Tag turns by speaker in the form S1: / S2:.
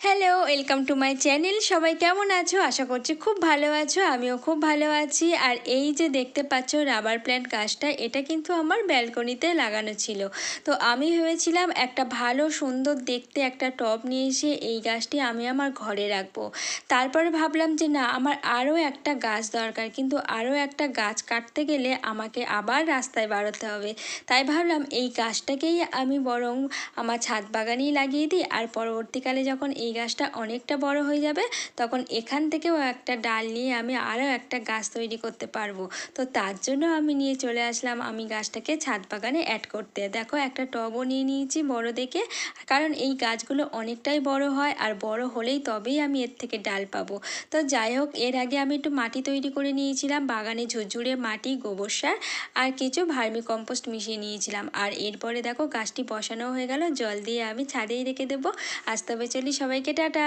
S1: Hello, welcome to my channel. সবাই কেমন আছো? আশা করছি খুব ভালো আছো। আমিও খুব ভালো আছি। আর এই যে দেখতে পাচ্ছ রাবার প্ল্যান্ট গাছটা, এটা কিন্তু আমার ব্যালকনিতে লাগানো ছিল। তো আমি ভেবেছিলাম একটা ভালো সুন্দর দেখতে একটা টব নিয়ে এসে এই গাছটি আমি আমার ঘরে রাখবো। তারপরে ভাবলাম যে না, আমার আরও একটা গাছ দরকার, কিন্তু আরও একটা গাছ কাটতে গেলে আমাকে আবার রাস্তায় বেরোতে হবে। তাই ভাবলাম এই গাছটাকেই আমি বরং আমার ছাদ বাগানেই লাগিয়ে দিই। আর পরবর্তীকালে যখন এই গাছটা অনেকটা বড় হয়ে যাবে, তখন এখান থেকেও একটা ডাল নিয়ে আমি আরও একটা গাছ তৈরি করতে পারবো। তো তার জন্য আমি নিয়ে চলে আসলাম আমি গাছটাকে ছাদ বাগানে অ্যাড করতে। দেখো, একটা টবও নিয়ে নিয়েছি বড় দেখে, কারণ এই গাছগুলো অনেকটাই বড় হয়, আর বড় হলেই তবেই আমি এর থেকে ডাল পাবো। তো যাই হোক, এর আগে আমি একটু মাটি তৈরি করে নিয়েছিলাম, বাগানে ঝুরঝুরে মাটি, গোবর সার আর কিছু ভার্মি কম্পোস্ট মিশিয়ে নিয়েছিলাম। আর এরপরে দেখো গাছটি বসানো হয়ে গেল, জল দিয়ে আমি ছাদেই রেখে দেবো। আজ তবে চলি, সবাইকে টাটা।